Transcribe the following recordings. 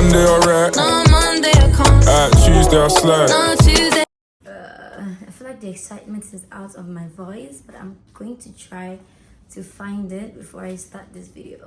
Monday alright. No, Monday I can't. Tuesday I slide. No, Tuesday. I feel like the excitement is out of my voice, but I'm going to try to find it before I start this video.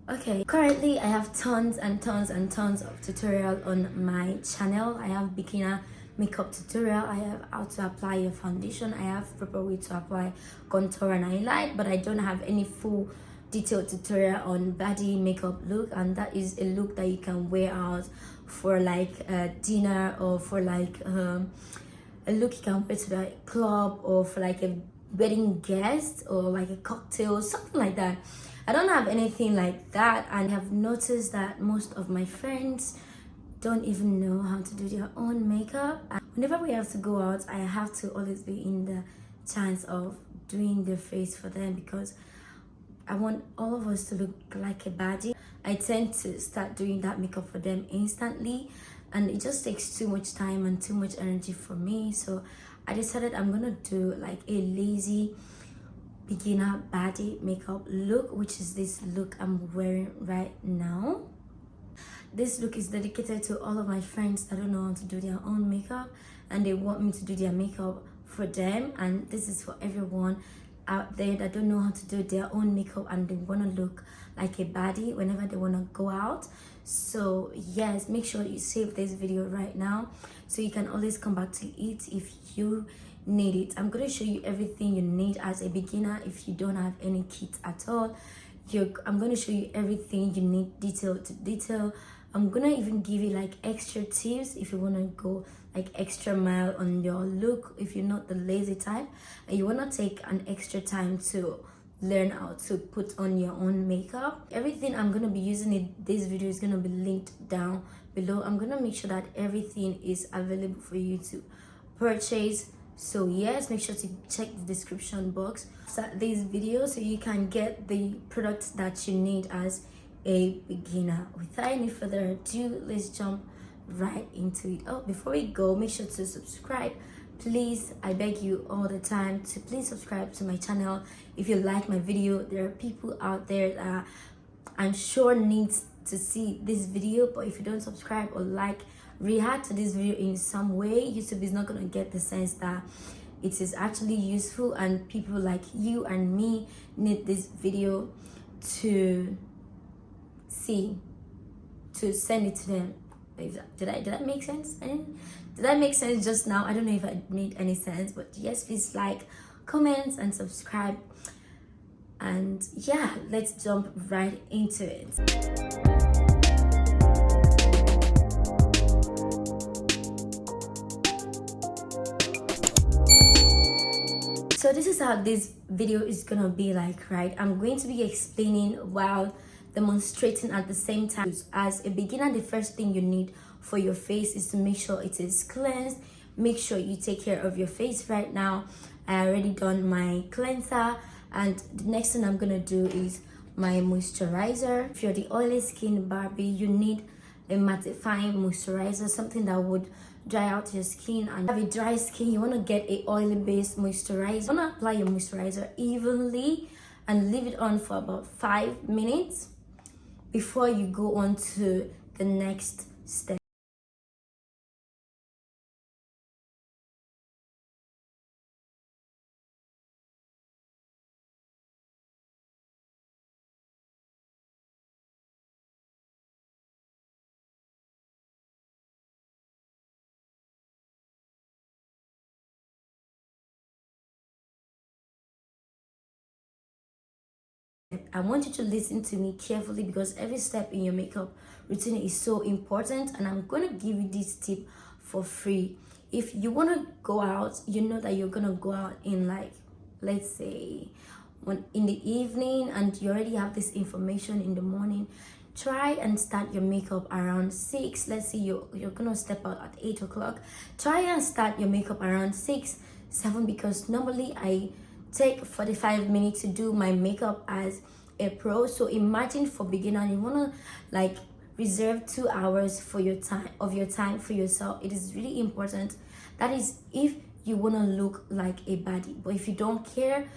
Okay, currently I have tons and tons and tons of tutorial on my channel. I have beginner makeup tutorial, I have how to apply your foundation, I have proper way to apply contour and highlight, but I don't have any full detailed tutorial on baddie makeup look, and that is a look that you can wear out for like a dinner, or for like a look you can wear to the club, or for like a wedding guest, or like a cocktail, something like that. I don't have anything like that, and I have noticed that most of my friends don't even know how to do their own makeup. And whenever we have to go out, I have to always be in the chance of doing their face for them, because I want all of us to look like a baddie. I tend to start doing that makeup for them instantly, and it just takes too much time and too much energy for me. So I decided I'm gonna do like a lazy beginner baddie makeup look, which is this look I'm wearing right now. This look is dedicated to all of my friends that don't know how to do their own makeup, and they want me to do their makeup for them. And this is for everyone out there that don't know how to do their own makeup, and they want to look like a baddie whenever they want to go out. So yes, make sure you save this video right now so you can always come back to it if you need it. I'm going to show you everything you need as a beginner if you don't have any kit at all. I'm going to show you everything you need, detail to detail. I'm gonna even give you like extra tips if you want to go like extra mile on your look, if you're not the lazy type and you want to take an extra time to learn how to put on your own makeup. Everything I'm gonna be using in this video is gonna be linked down below. I'm gonna make sure that everything is available for you to purchase. So yes, make sure to check the description box for this video so you can get the products that you need as a beginner. Without any further ado, let's jump right into it. Oh, before we go, make sure to subscribe, please. I beg you all the time to please subscribe to my channel if you like my video. There are people out there that I'm sure needs to see this video, but if you don't subscribe or like, react to this video in some way, YouTube is not going to get the sense that it is actually useful, and people like you and me need this video to see, to send it to them. Did I make sense? Did that make sense just now? I don't know if I made any sense, but yes, please like, comment and subscribe. And yeah, let's jump right into it. So this is how this video is gonna be like, right? I'm going to be explaining while demonstrating at the same time. As a beginner, the first thing you need for your face is to make sure it is cleansed. Make sure you take care of your face right now. I already done my cleanser, and the next thing I'm gonna do is my moisturizer. If you're the oily skin Barbie, you need a mattifying moisturizer, something that would dry out your skin. And have a dry skin, you want to get a oily based moisturizer. You want to apply your moisturizer evenly and leave it on for about 5 minutes before you go on to the next step. I want you to listen to me carefully, because every step in your makeup routine is so important, and I'm going to give you this tip for free. If you want to go out, you know that you're going to go out in like, let's say in the evening, and you already have this information in the morning. Try and start your makeup around 6. Let's say you're gonna step out at 8 o'clock. Try and start your makeup around 6, 7, because normally I take 45 minutes to do my makeup as a pro. So imagine for beginner, you want to like reserve 2 hours for your time for yourself. It is really important. That is if you want to look like a baddie. But if you don't care,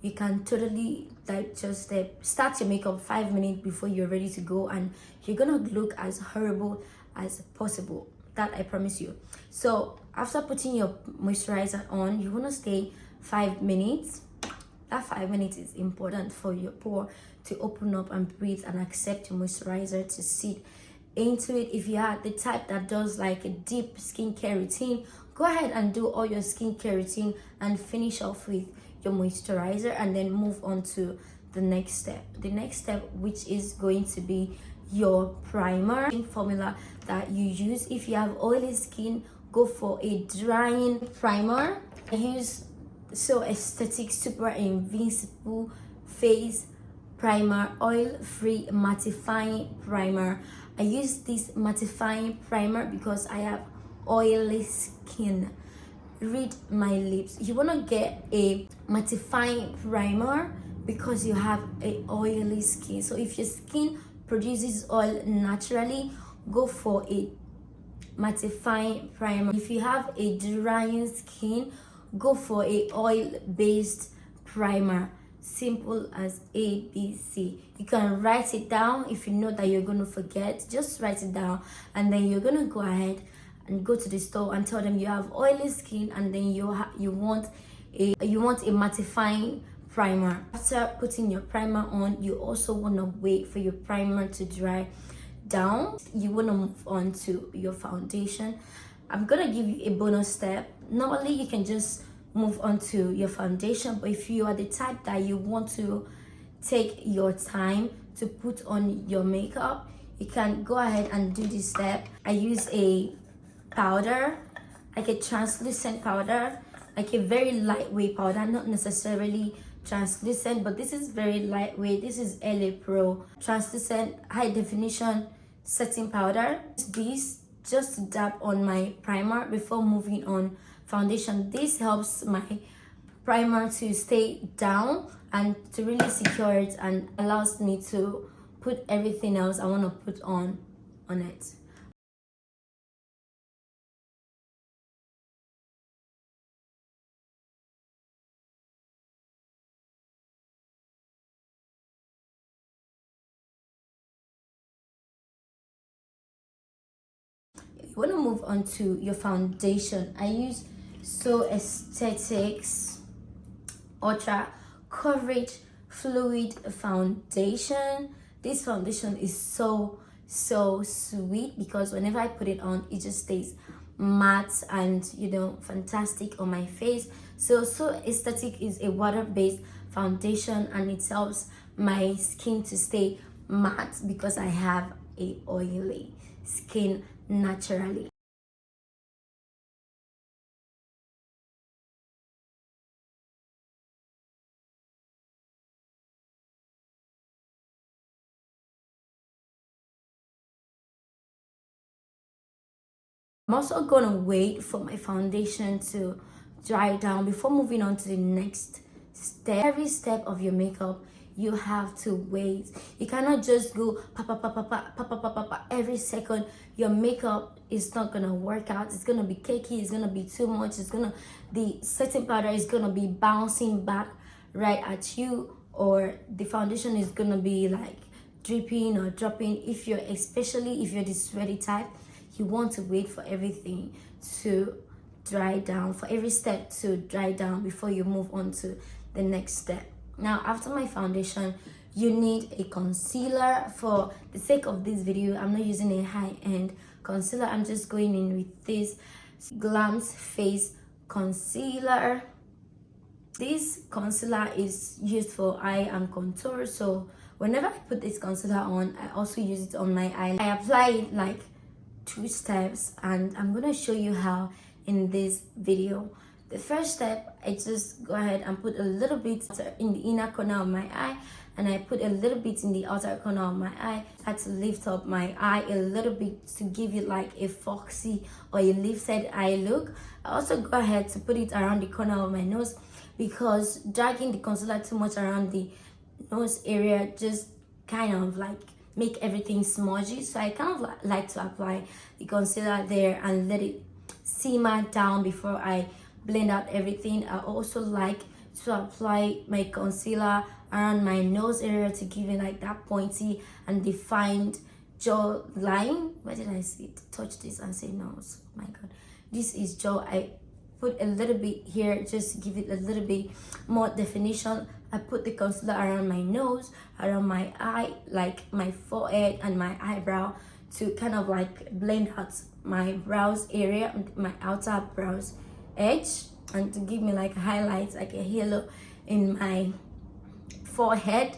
you can totally like just start your makeup 5 minutes before you're ready to go, and you're gonna look as horrible as possible. That I promise you. So after putting your moisturizer on, you want to stay 5 minutes. That 5 minutes is important for your pore to open up and breathe and accept your moisturizer to sit into it. If you are the type that does like a deep skincare routine, go ahead and do all your skincare routine and finish off with your moisturizer, and then move on to the next step. The next step, which is going to be your primer formula that you use. If you have oily skin, go for a drying primer. I use So Aesthetic Super Invincible Face Primer, oil free mattifying primer. I use this mattifying primer because I have oily skin. Read my lips. You want to get a mattifying primer because you have a oily skin. So if your skin produces oil naturally, go for a mattifying primer. If you have a drying skin, go for a oil based primer. Simple as ABC. You can write it down. If you know that you're going to forget, just write it down, and then you're going to go ahead and go to the store and tell them you have oily skin, and then you want a mattifying primer. After putting your primer on, you also want to wait for your primer to dry down. You want to move on to your foundation. I'm gonna give you a bonus step. Normally you can just move on to your foundation, but if you are the type that you want to take your time to put on your makeup, you can go ahead and do this step. I use a powder, like a translucent powder, like a very lightweight powder, not necessarily translucent, but this is very lightweight. This is LA Pro translucent high definition setting powder. This just to dab on my primer before moving on foundation. This helps my primer to stay down and to really secure it, and allows me to put everything else I want to put on it. You want to move on to your foundation. I use So Aesthetics Ultra Coverage Fluid Foundation. This foundation is so sweet because whenever I put it on, it just stays matte and fantastic on my face. So Aesthetic is a water-based foundation, and it helps my skin to stay matte because I have a oily skin naturally. I'm also gonna wait for my foundation to dry down before moving on to the next step. Every step of your makeup, you have to wait. You cannot just go pa pa pa pa pa pa pa pa pa pa every second. Your makeup is not gonna work out. It's gonna be cakey. It's gonna be too much. The setting powder is gonna be bouncing back right at you, or the foundation is gonna be like dripping or dropping. Especially if you're the sweaty type, you want to wait for everything to dry down, for every step to dry down before you move on to the next step. Now, after my foundation, you need a concealer. For the sake of this video, I'm not using a high-end concealer. I'm just going in with this Glam's Face Concealer. This concealer is used for eye and contour, so whenever I put this concealer on, I also use it on my eye. I apply it like 2 steps, and I'm gonna show you how in this video. The first step, I just go ahead and put a little bit in the inner corner of my eye, and I put a little bit in the outer corner of my eye. I had to lift up my eye a little bit to give it like a foxy or a lifted eye look. I also go ahead to put it around the corner of my nose, because dragging the concealer too much around the nose area just kind of like make everything smudgy. So I kind of like to apply the concealer there and let it simmer down before I blend out everything. I also like to apply my concealer around my nose area to give it like that pointy and defined jaw line. Where did I see it? Touch this and say nose. My god, this is jaw. I put a little bit here just to give it a little bit more definition. I put the concealer around my nose, around my eye, like my forehead and my eyebrow, to kind of like blend out my brows area, my outer brows edge, and to give me like highlights, like a halo in my forehead.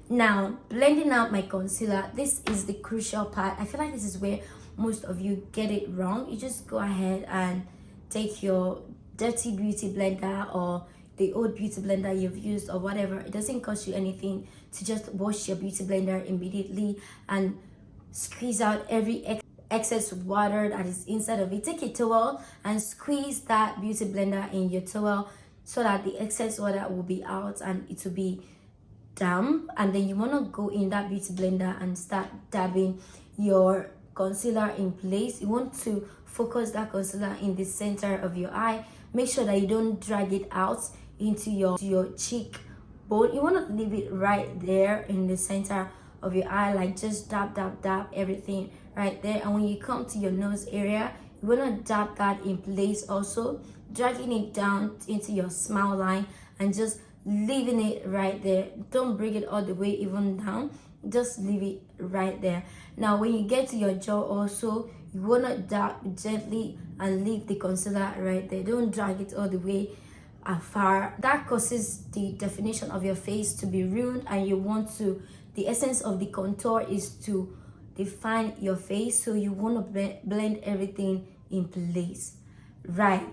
Now, blending out my concealer, this is the crucial part. I feel like this is where most of you get it wrong. You just go ahead and take your dirty beauty blender or the old beauty blender you've used or whatever. It doesn't cost you anything to just wash your beauty blender immediately and squeeze out every excess water that is inside of it. Take a towel and squeeze that beauty blender in your towel so that the excess water will be out and it will be damp. And then you want to go in that beauty blender and start dabbing your concealer in place. You want to focus that concealer in the center of your eye. Make sure that you don't drag it out into your cheek bone. You want to leave it right there in the center of your eye, like just dab everything right there. And when you come to your nose area, you want to dab that in place also, dragging it down into your smile line and just leaving it right there. Don't bring it all the way even down, just leave it right there. Now when you get to your jaw also, you want to dab gently and leave the concealer right there. Don't drag it all the way far. That causes the definition of your face to be ruined, and you want to, the essence of the contour is to define your face, so you want to blend everything in place. Right.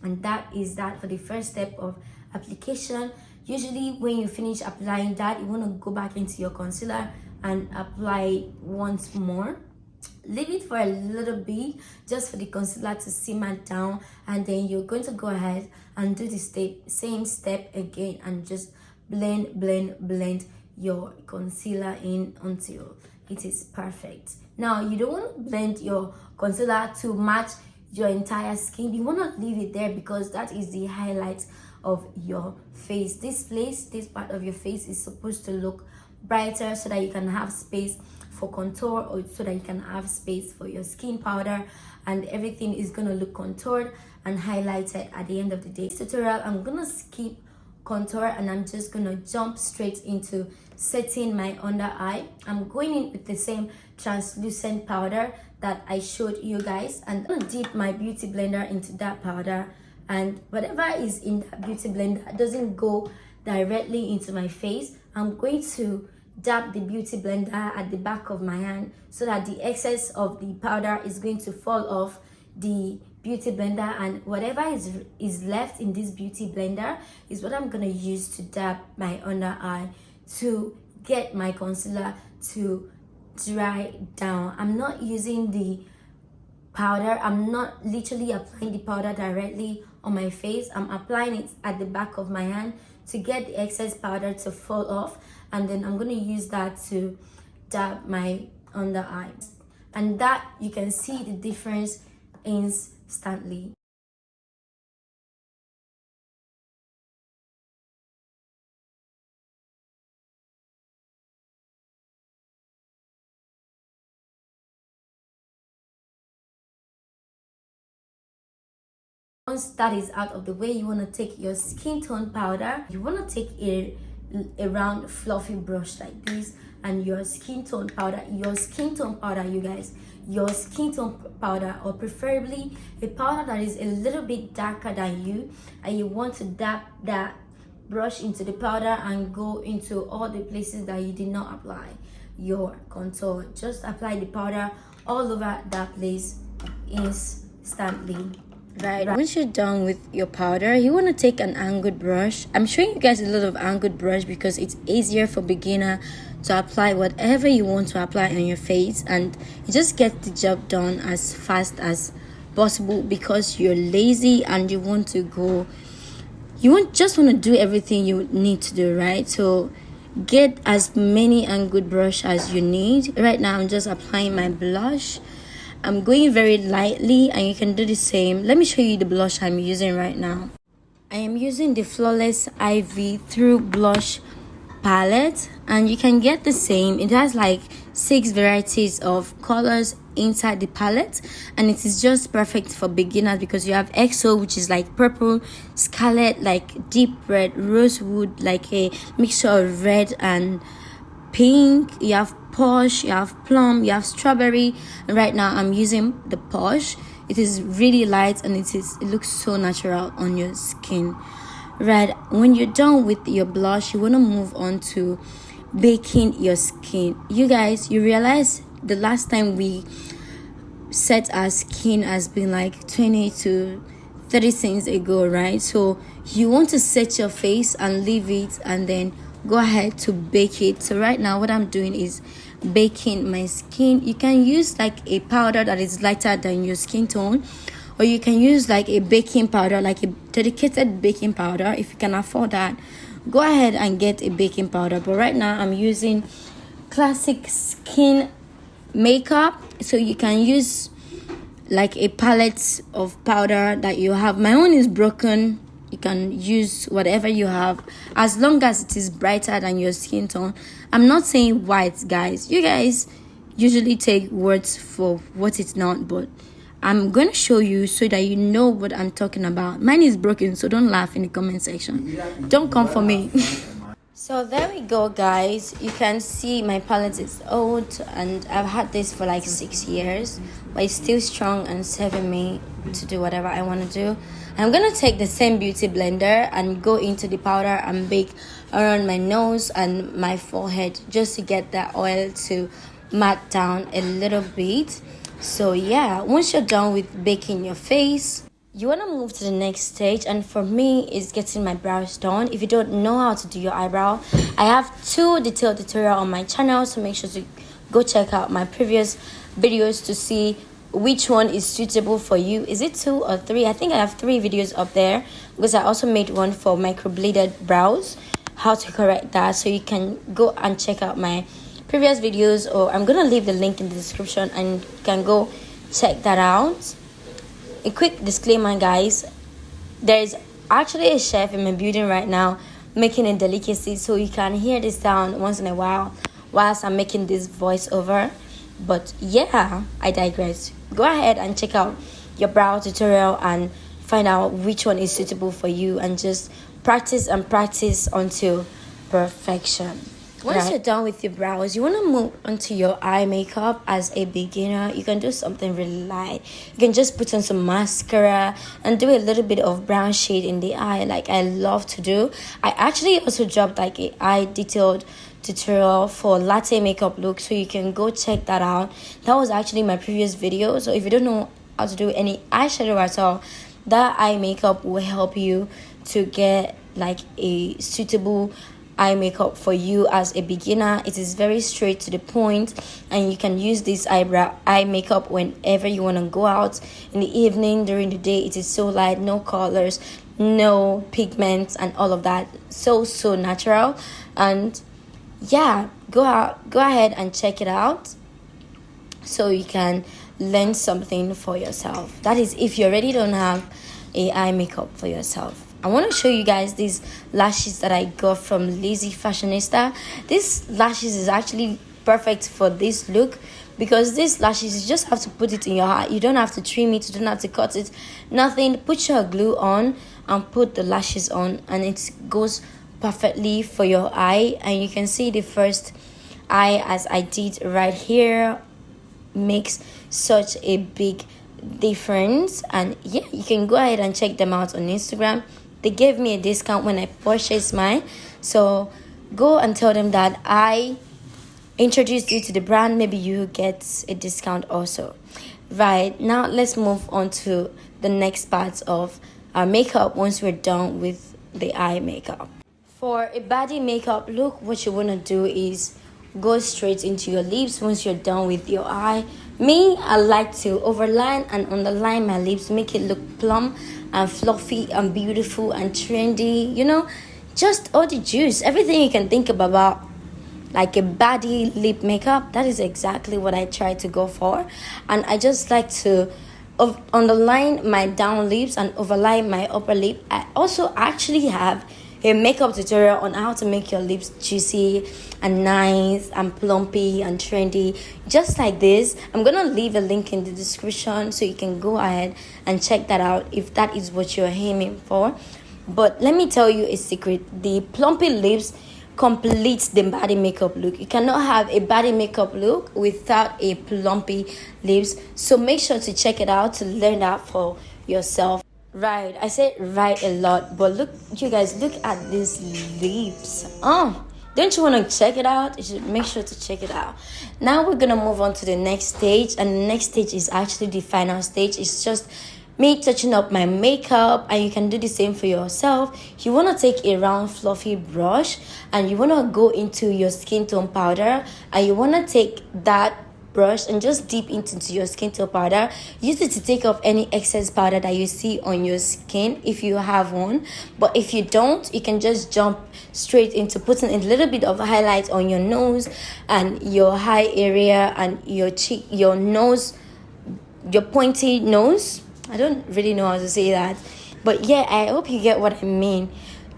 And that is that for the first step of application. Usually when you finish applying that, you want to go back into your concealer and apply once more. Leave it for a little bit just for the concealer to simmer down, and then you're going to go ahead and do the same step again and just blend your concealer in until it is perfect. Now you don't want to blend your concealer to match your entire skin. You want to leave it there because that is the highlight of your face. This part of your face is supposed to look brighter so that you can have space for contour, or so that you can have space for your skin powder, and everything is gonna look contoured and highlighted at the end of the day. This tutorial, I'm gonna skip contour and I'm just gonna jump straight into setting my under eye. I'm going in with the same translucent powder that I showed you guys, and I'm gonna dip my beauty blender into that powder, and whatever is in that beauty blender doesn't go directly into my face. I'm going to dab the beauty blender at the back of my hand so that the excess of the powder is going to fall off the beauty blender, and whatever is left in this beauty blender is what I'm gonna use to dab my under eye to get my concealer to dry down. I'm not using the powder, I'm not literally applying the powder directly on my face. I'm applying it at the back of my hand to get the excess powder to fall off, and then I'm going to use that to dab my under eye, and that you can see the difference instantly. Once that is out of the way, you want to take your skin tone powder. You want to take a round fluffy brush like this, and your skin tone powder, you guys, your skin tone powder, or preferably a powder that is a little bit darker than you, and you want to dab that brush into the powder and go into all the places that you did not apply your contour. Just apply the powder all over that place instantly. Right, once you're done with your powder, you want to take an angled brush. I'm showing you guys a lot of angled brush because it's easier for beginner to apply whatever you want to apply on your face, and you just get the job done as fast as possible because you're lazy and you want to go, just want to do everything you need to do, right? So get as many angled brush as you need. Right now I'm just applying my blush. I'm going very lightly, and you can do the same. Let me show you the blush I'm using right now. I am using the Flawless IV Through Blush palette, and you can get the same. It has like 6 varieties of colors inside the palette, and it is just perfect for beginners because you have EXO, which is like purple, scarlet, like deep red, rosewood, like a mixture of red and pink. You have Posh, you have Plum, you have Strawberry, and right now I'm using the Posh. It is really light and it looks so natural on your skin. Right, when you're done with your blush, you want to move on to baking your skin. You guys, you realize the last time we set our skin has been like 20 to 30 seconds ago, right? So you want to set your face and leave it and then go ahead to bake it. So right now what I'm doing is baking my skin. You can use like a powder that is lighter than your skin tone, or you can use like a baking powder, like a dedicated baking powder. If you can afford that, go ahead and get a baking powder. But right now I'm using classic skin makeup, so you can use like a palette of powder that you have. My own is broken. You can use whatever you have as long as it is brighter than your skin tone. I'm not saying white, guys. You guys usually take words for what it's not, but I'm going to show you so that you know what I'm talking about. Mine is broken, so don't laugh in the comment section. Don't come for me. So there we go, guys. You can see my palette is old and I've had this for like 6 years, but it's still strong and serving me to do whatever I want to do. I'm going to take the same beauty blender and go into the powder and bake around my nose and my forehead just to get that oil to matte down a little bit. So yeah, once you're done with baking your face, you want to move to the next stage, and for me is getting my brows done. If you don't know how to do your eyebrow, I have 2 detailed tutorials on my channel, so make sure to go check out my previous videos to see which one is suitable for you. Is it 2 or 3? I think I have 3 videos up there because I also made one for microbladed brows, how to correct that. So you can go and check out my previous videos, or I'm gonna leave the link in the description and you can go check that out. A quick disclaimer, guys, there is actually a chef in my building right now making a delicacy, so you can hear this sound once in a while whilst I'm making this voiceover. But yeah, I digress. Go ahead and check out your brow tutorial and find out which one is suitable for you, and just practice and practice until perfection. Once you're done with your brows, you want to move onto your eye makeup. As a beginner, you can do something really light. You can just put on some mascara and do a little bit of brown shade in the eye, like I love to do. I actually also dropped like a eye detailed tutorial for latte makeup look, so you can go check that out. That was actually my previous video. So if you don't know how to do any eyeshadow at all, that eye makeup will help you to get like a suitable eye makeup for you as a beginner. It is very straight to the point, and you can use this eye makeup whenever you want to go out, in the evening, during the day. It is so light, no colors, no pigments and all of that. So natural. And yeah, go ahead and check it out so you can learn something for yourself. That is if you already don't have a eye makeup for yourself. I want to show you guys these lashes that I got from Lazy Fashionista. These lashes is actually perfect for this look, because these lashes, you just have to put it in your eye. You don't have to trim it, you don't have to cut it, nothing. Put your glue on and put the lashes on, and it goes perfectly for your eye. And you can see the first eye, as I did right here, makes such a big difference. And yeah, you can go ahead and check them out on Instagram. They gave me a discount when I purchased mine, so go and tell them that I introduced you to the brand. Maybe you get a discount also. Right, now let's move on to the next part of our makeup once we're done with the eye makeup. For a body makeup look, what you want to do is go straight into your lips once you're done with your eye. Me, I like to overline and underline my lips, make it look plump and fluffy and beautiful and trendy, you know, just all the juice, everything you can think about like a baddie lip makeup. That is exactly what I try to go for. And I just like to underline my down lips and overline my upper lip. I also actually have a makeup tutorial on how to make your lips juicy and nice and plumpy and trendy, just like this. I'm gonna leave a link in the description so you can go ahead and check that out if that is what you're aiming for. But let me tell you a secret: the plumpy lips completes the body makeup look. You cannot have a body makeup look without a plumpy lips. So make sure to check it out to learn that for yourself. Right, I said right a lot, but look, you guys, look at these lips. Don't you want to check it out? You should make sure to check it out. Now we're gonna move on to the next stage, and the next stage is actually the final stage. It's just me touching up my makeup, and you can do the same for yourself. You want to take a round fluffy brush and you want to go into your skin tone powder, and you want to take that brush and just dip into your skin tone powder. Use it to take off any excess powder that you see on your skin if you have one, but if you don't, you can just jump straight into putting a little bit of highlight on your nose and your eye area and your cheek, your nose, your pointy nose. I don't really know how to say that, but yeah, I hope you get what I mean.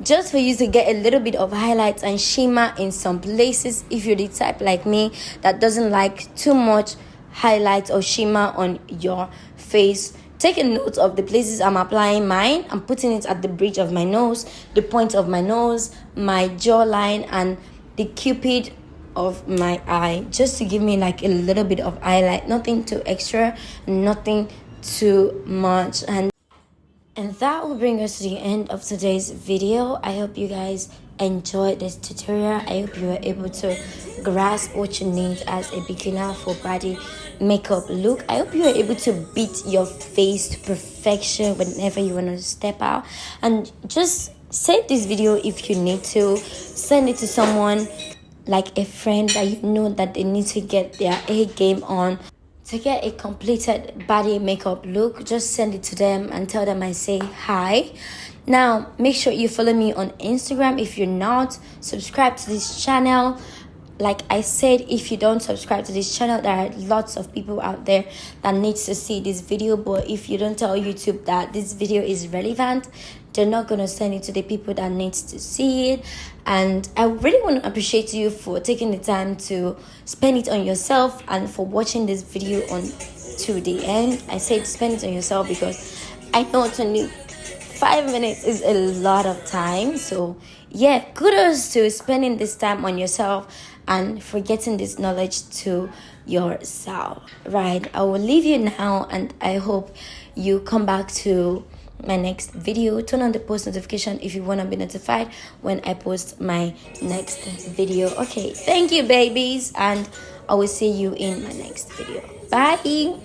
Just for you to get a little bit of highlights and shimmer in some places, if you're the type like me that doesn't like too much highlights or shimmer on your face. Take a note of the places I'm applying mine. I'm putting it at the bridge of my nose, the point of my nose, my jawline, and the cupid of my eye, just to give me like a little bit of highlight. Nothing too extra, nothing too much. And that will bring us to the end of today's video. I hope you guys enjoyed this tutorial. I hope you were able to grasp what you need as a beginner for body makeup look. I hope you were able to beat your face to perfection whenever you want to step out. And just save this video if you need to. Send it to someone, like a friend that you know that they need to get their A game on. To get a completed body makeup look, just send it to them and tell them I say hi. Now, make sure you follow me on Instagram. If you're not, subscribe to this channel. Like I said, if you don't subscribe to this channel, there are lots of people out there that needs to see this video. But if you don't tell YouTube that this video is relevant, they're not going to send it to the people that needs to see it. And I really want to appreciate you for taking the time to spend it on yourself and for watching this video on to the end. I said spend it on yourself because I know 5 minutes is a lot of time. So yeah, kudos to spending this time on yourself and for getting this knowledge to yourself. Right, I will leave you now, and I hope you come back to my next video. Turn on the post notification if you want to be notified when I post my next video. Okay, thank you babies, and I will see you in my next video. Bye.